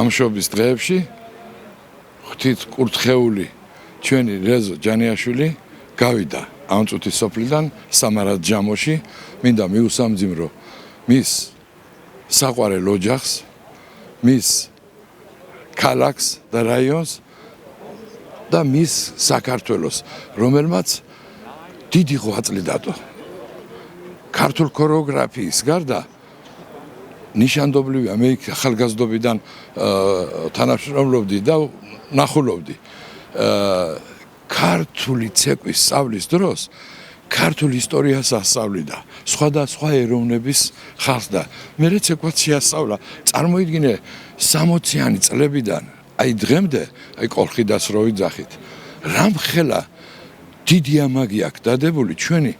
ამშობის დღეებში ღვთით კურთხეული ჩვენი რეზო ჯანიაშვილი გავიდა ამ წუთის სოფლიდან სამარად ჯამოში მინდა მიუსამძიმრო მის საყვარელ ოჯახს მის ქალაქს და რაიონს და მის საქართველოს რომელმაც დიდი ღვაწლი დადო ქართულ ქორეოგრაფიის გარდა ნიშანდობლივია მე ახალგაზრდობიდან თანამშრომლობდი და ნახულობდი ქართული ცეკვის სწავლის დროს ქართულ ისტორიას ასწავლიდა სხვადასხვა ეროვნების ხალხს და მე ცეკვაც შეასწავლა წარმოიდგინე 60-იანი წლებიდან აი დღემდე აი კოლხიდას რო ვიძახით რამხელა დიდი ამაგი აქვს დადებული ჩვენი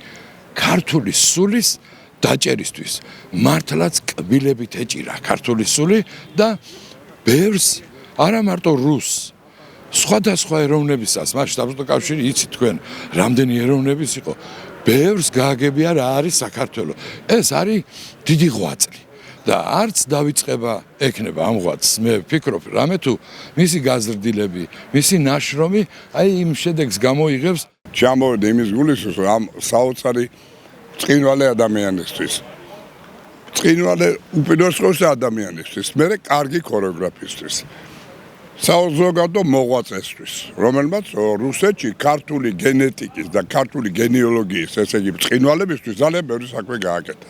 ქართული სულის დაჭერისთვის მართლაც კბილებით ეჭირა ქართული სული და ბევრს არა მარტო რუსს სხვადასხვა ეროვნებისას მაშინ საბჭოთა კავშირი იცით თქვენ რამდენი ეროვნების იყო ბევრს გააგებია რა არის საქართველო ეს არის დიდი ღვაწლი და არც დავიწყება ექნება ამ ღვაწლს მე ვფიქრობ რამე თუ მისი გაზრდილები მისი ნაშრომი აი იმ შედეგს გამოიღებს ჩამოვედი იმის გულისთვის ამ საოცარი წინვალე ადამიანისთვის წინვალე უპირველეს ადამიანისთვის მე კარგი ქორეოგრაფისტვის საოზოგადო მოღვაწესთვის რომელმაც რუსეთში ქართული გენეტიკის და ქართული გენეალოგიის ესე იგი წინვალებისთვის ძალიან ბევრი საქმე გააკეთა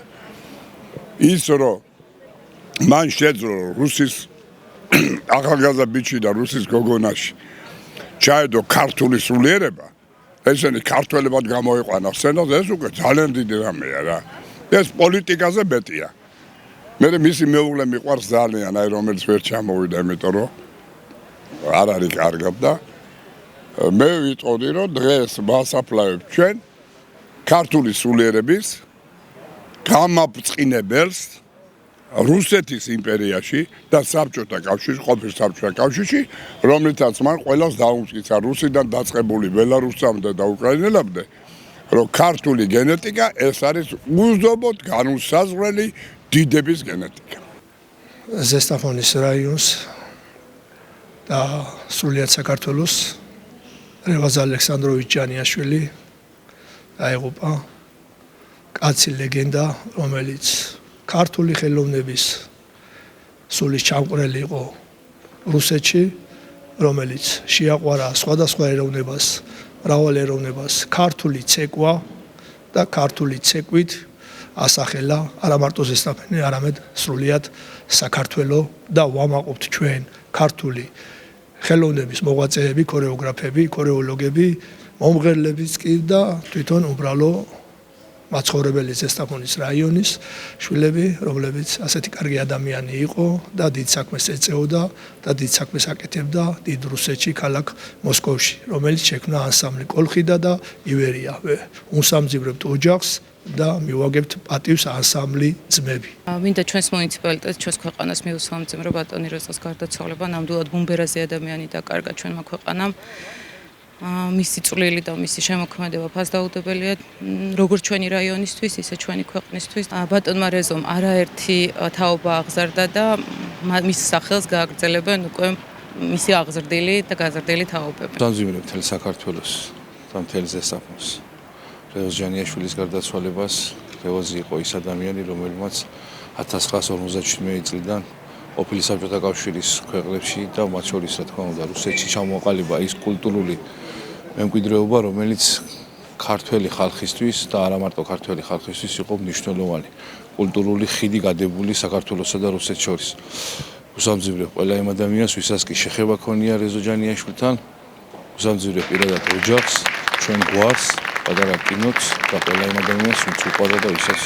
ის რომ მან შეძლო რუსის ახალგაზრდა ბიჭი და რუსის გოგონაში ჩაედო ქართული სულიერება ესენი ქართველებად გამოიყვანა სცენაზე ეს უკვე ძალიან დიდი რამეა რა ეს პოლიტიკაზე მეტია მე მისი მეუღლე მიყვარს ძალიან აი რომელიც ვერ ჩამოვიდა იმიტომ რომ არ არის კარგად და მე ვიტყოდი რომ დღეს მასაფლავებ ჩვენ ქართული სულიერების გამაბრწყინებელს რუსეთის იმპერიაში და საბჭოთა კავშირში ყოფილ საბჭოთა კავშირში რომლითაც მან ყველას დაუმტკიცა რუსიდან დაწყებული ბელარუსამდე და უკრაინელამდე რომ ქართული გენეტიკა ეს არის უზომოდ განუსაზღვრელი დიდების გენეტიკა ზესტაფონის რაიონს და სრულიად საქართველოს რევაზ ალექსანდროვიჩ ჯანიაშვილი დაიღუპა კაცი ლეგენდა რომელიც ქართული ხელოვნების სულის ჩამყრელი იყო რუსეთში რომელიც შეაყვარა სხვადასხვა ეროვნებას მრავალ ეროვნებას ქართული ცეკვა და ქართული ცეკვით ასახელა არა მარტო ზესტაფონი არამედ სრულიად საქართველო და ვამაყობთ ჩვენ ქართული ხელოვნების მოღვაწეები, ქორეოგრაფები, ქორეოლოგები, მომღერლებიც კი და თვითონ უბრალო მაცხოვრებელი ზესტაფონის რაიონის შვილები, რომლებიც ასეთი კარგი ადამიანი იყო და დიდ საქმეს ეწეოდა და დიდ საქმეს აკეთებდა დიდ რუსეთში, ქალაქ მოსკოვში, რომელიც შექმნა ანსამბლი კოლხიდა და ივერია. Უსამძიმრებთ ოჯახს და მივაგებთ პატივს ანსამბლი ძმები. მინდა ჩვენს მუნიციპალიტეტს, ჩვენს ქვეყანას მიუსამძიმრო ბატონი როზას გარდაცვალება, ნამდვილად ბუმბერაზი ადამიანი დაკარგა ჩვენმა ქვეყანამ. მისი წვლილი და მისი შემოქმედება ფასდაუდებელია როგორც ჩვენი რაიონისთვის, ისე ჩვენი ქვეყნისთვის. ბატონმა რეზომ არაერთი თაობა აღზარდა და მის სახელს გააგრძელებენ უკვე მისი აღზრდილი და გაზრდილი თაობები. დამძიმრებ მთელ საქართველოს და მთელ ზესტაფონს. რევაზ ჯანიაშვილის გარდაცვალებას რევაზი იყო ის ადამიანი, რომელმაც 1957 წლიდან ყოფილი საბჭოთა კავშირის ქვეყნებში და მათ შორის რა თქმა უნდა რუსეთში ჩამოაყალიბა ის კულტურული მემკვიდრეობა, რომელიც ქართველი ხალხისთვის და არა მარტო ქართველი ხალხისთვის იყო მნიშვნელოვანი კულტურული ხიდი გადებული საქართველოსა და რუსეთს შორის. უსამძიმრებ ყველა იმ ადამიანს, ვისაც კი შეხება ქონია რეზო ჯანიაშვილთან, უსამძიმრებ პირადად ოჯახს, ჩვენ გვარს, პატარა კინოც და ყველა იმ ადამიანს, ვინც უყვარდა და ვისაც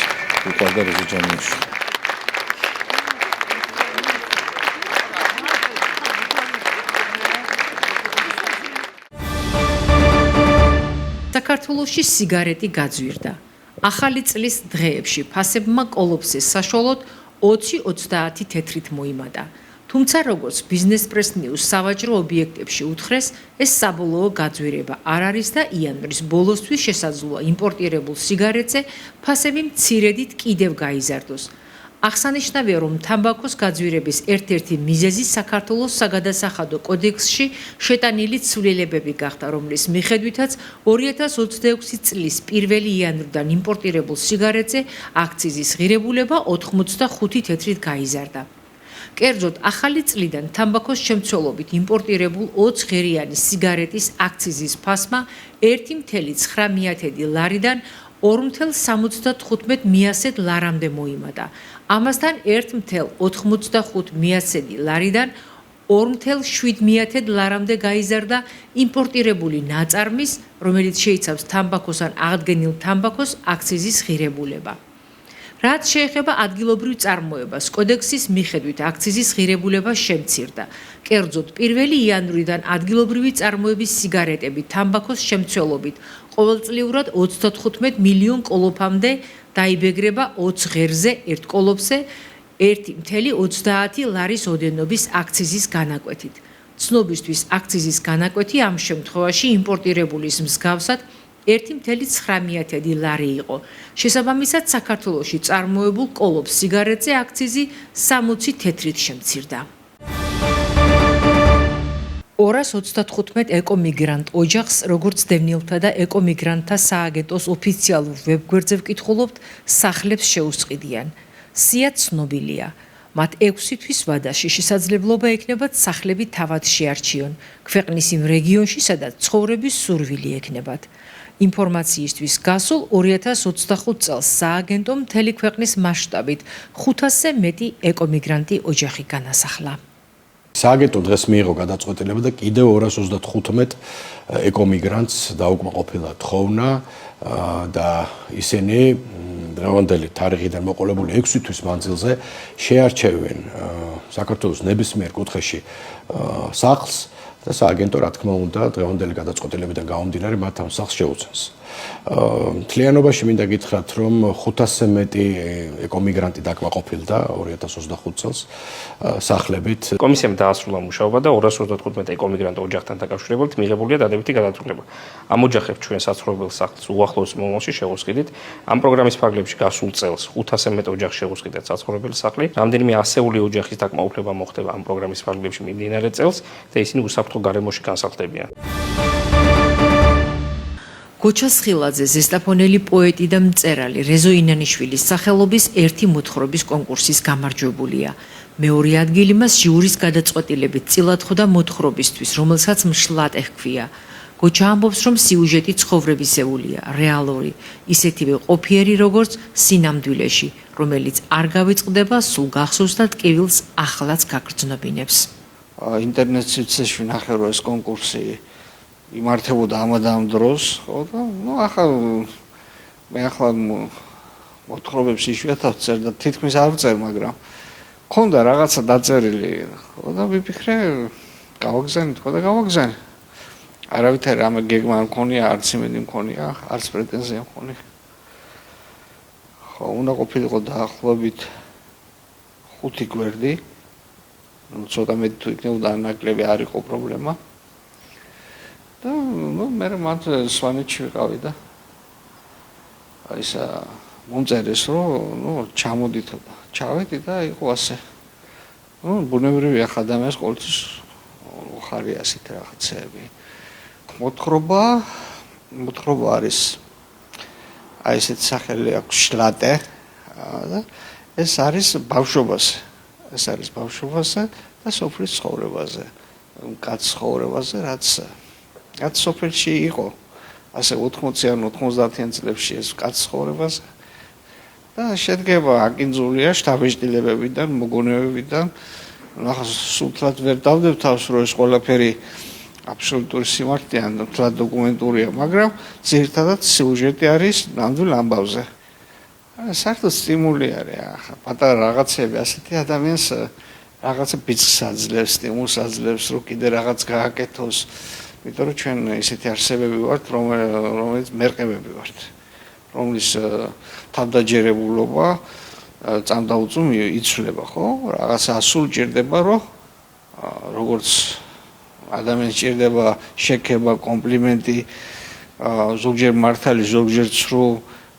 უყვარდა რეზო ჯანიაშვილი. საქართველოში სიგარეტი გაძვირდა. ახალი წლის დღეებში ფასებმა კოლოფსის საშუალოდ 20-30 თეთრით მოიმატა. თუმცა როგორც ბიზნესპრეს ნიუს სავაჭრო ობიექტებში უთხრეს, ეს საბოლოო გაძვირება არ არის და იანვრის ბოლოსთვის შესაძლოა იმპორტირებულ სიგარეტზე ფასები მცირედით კიდევ გაიზარდოს. აღსანიშნავია, რომ თამბაქოს გაძვირების ერთ-ერთი მიზეზი საქართველოს საგადასახადო კოდექსში შეტანილი ცვლილებები გახდა, რომლის მიხედვითაც 2026 წლის 1 იანვრიდან იმპორტირებულ სიგარეტზე აქციზის ღირებულება 85 თეთრით გაიზარდა. კერძოდ, ახალი წლიდან თამბაქოს შემცველობით იმპორტირებულ 20 ღერიანი სიგარეტის აქციზის ფასმა 1,9 ლარიდან 2,75 ლარამდე მოიმატა. ამასთან 1,85 ლარიდან 2,7 ლარამდე გაიზარდა იმპორტირებული ნაწარმის, რომელიც შეიცავს თამბაქოს ან აღდგენილ თამბაქოს აქციზის ღირებულება. რაც შეეხება ადგილობრივ წარმოებას, კოდექსის მიხედვით აქციზის ღირებულება შემცირდა. კერძოდ, 1 იანვრიდან ადგილობრივი წარმოების სიგარეტები თამბაქოს შემცველობით ყოველწლიურად 35 მილიონ კოლოფამდე დაიბეგრება 20 ღერზე ერთ კოლოფზე 1,30 ლარის ოდენობის აქციზის განაკვეთით. ცნობისთვის, აქციზის განაკვეთი ამ შემთხვევაში იმპორტირებულის მსგავსად 1,9 ლარი იყო. შესაბამისად, საქართველოში წარმოებულ კოლოფ სიგარეტზე აქციზი 60 თეთრით შემცირდა. 235 ეკომიგრანტ ოჯახს, როგორც დევნილთა და ეკომიგრანტთა სააგენტოს ოფიციალურ ვებგვერდზე ვკითხულობთ, სახლებს შეუსყიდიან. სია ცნობილია. მათ 6 თვის ვადაში შესაძლებლობა ექნებათ სახლები თავად შეარჩიონ, ქვეყნის იმ რეგიონში, სადაც ცხოვრების სურვილი ექნებათ. ინფორმაციისთვის გასულ 2025 წელს სააგენტომ მთელი ქვეყნის მასშტაბით 500-ზე მეტი ეკომიგრანტი ოჯახი განასახლა. სააგენტომ დღეს მიიღო გადაწყვეტილება და კიდევ 235 ეკომიგრანტს დაუკმაყოფილად თხოვნა და ისინი დღევანდელი თარიღიდან მოყოლებული 6 თვის მანძილზე შეარჩევენ საქართველოს ნებისმიერ კუთხეში სახლს და სააგენტო რა თქმა უნდა დღევანდელი გადაწყვეტილებიდან გამომდინარე მათ ამ სახლს შეუწევს. მთლიანობაში მინდა გითხრათ, რომ 500-ზე მეტი ეკომიგრანტი დაკმაყოფილდა 2025 წელს სახლებით. კომისიამ დაასრულა მუშაობა და 235 ეკომიგრანტ ოჯახთან დაკავშირებით მიღებულია დადებითი გადაწყვეტილება. ამ ოჯახებს ჩვენ საცხოვრებელ სახლს უახლოეს მომავალში შევუსყიდით. ამ პროგრამის ფარგლებში გასულ წელს 500-ზე მეტ ოჯახს შევუსყიდეთ საცხოვრებელი სახლი. რამდენიმე ასეული ოჯახის დაკმაყოფილება მოხდება ამ პროგრამის ფარგლებში მიმდინარე წელს და ისინი უსაფრთხო გარემოში განსახლდებიან. გოჩა სხილაძე ზესტაფონელი პოეტი და მწერალი რეზო ინანიშვილის სახელობის ერთი მოთხრობის კონკურსის გამარჯვებულია. მეორე ადგილი მას ჟიურის გადაწყვეტილებით წილად ხვდა მოთხრობისთვის, რომელსაც მშლატე ჰქვია. გოჩა ამბობს, რომ სიუჟეტი ცხოვრებისეულია, რეალური, ისეთივე ყოფიერი, როგორც სინამდვილეში, რომელიც არ გავიწყდება, სულ გახსოვს და ტკივილს ახლაც გაგრძნობინებს. ინტერნეტშიც ვნახე, რომ ეს კონკურსი იმართებოდა ამ დროს, ხო და მე ახლა მოთხრობებს იშვიათად წერ და თითქმის არ წერ, მაგრამ მქონდა რაღაცა დაწერილი, ხო და ვიფიქრე, გავაგზავნით, ხო და გავაგზავნე. არავითარი რამე გეგმა არ მქონია, არც იმედი მქონია, არც პრეტენზია მქონია. ხო, უნდა ყოფილიყო დაახლოებით 5 გვერდი. ცოტა მეტი თუ იქნებოდა ნაკლები არ იყო პრობლემა. და მე მათ სვანეთში ვიყავი და აი ისა მომწერეს რომ ჩამოდით და ჩავედი და იყო ასე. ბუნებრივია ხადამეს ყოველთვის ხარია ასეთ რაღაცები. მოთხრობა არის აი ესეთ სახელი აქვს შლატე და ეს არის ბავშვობაზე და სოფლის ცხოვრებაზე. კაც ცხოვრებაზე რაც სოფელში იყო ასე 80-იან 90-იან წლებში ეს კაც ცხოვრებაზე და შედგება აკინძულია შთაბეჭდილებებიდან, მოგონებებიდან. ახლა სულთად ვერ დავდებ თავს, რომ ეს ყველაფერი აბსოლუტური სიმართლეა, თლად დოკუმენტურია, მაგრამ ძირითადად სიუჟეტი არის ნამდვილ ამბავზე. საერთოდ სტიმული არის ახლა პატარა რაღაცები ასეთი ადამიანს რაღაცა ბიძგს აძლევს, სტიმულს აძლევს, რომ კიდე რაღაც გააკეთოს. იმიტომ რომ ჩვენ ისეთი არსებები ვართ, რომელიც მერყევები ვართ, რომლის თავდაჯერებულობა წამდაუწუმ იცვლება, ხო? რაღაცა ასული ჭირდება, რომ როგორც ადამიანს ჭირდება შექება, კომპლიმენტი, ზოგჯერ მართალი, ზოგჯერ ცრუ,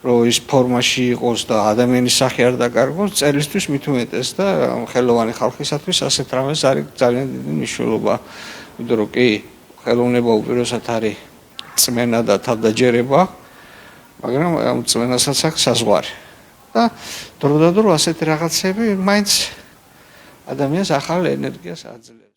რომ ის ფორმაში იყოს და ადამიანის სახე არ დაკარგოს, წერილისთვის მით უმეტეს და ხელოვანი ხალხისათვის ასეთ რამეს არის ძალიან დიდი მნიშვნელობა. იმიტომ რომ კი, ხელოვნება უპირველესად არის წმენა და თავდაჯერება, მაგრამ ამ წმენასაც აქვს საზღვარი. და დროდადრო ასეთი რაღაცები მაინც ადამიანს ახალ ენერგიას აძლევს.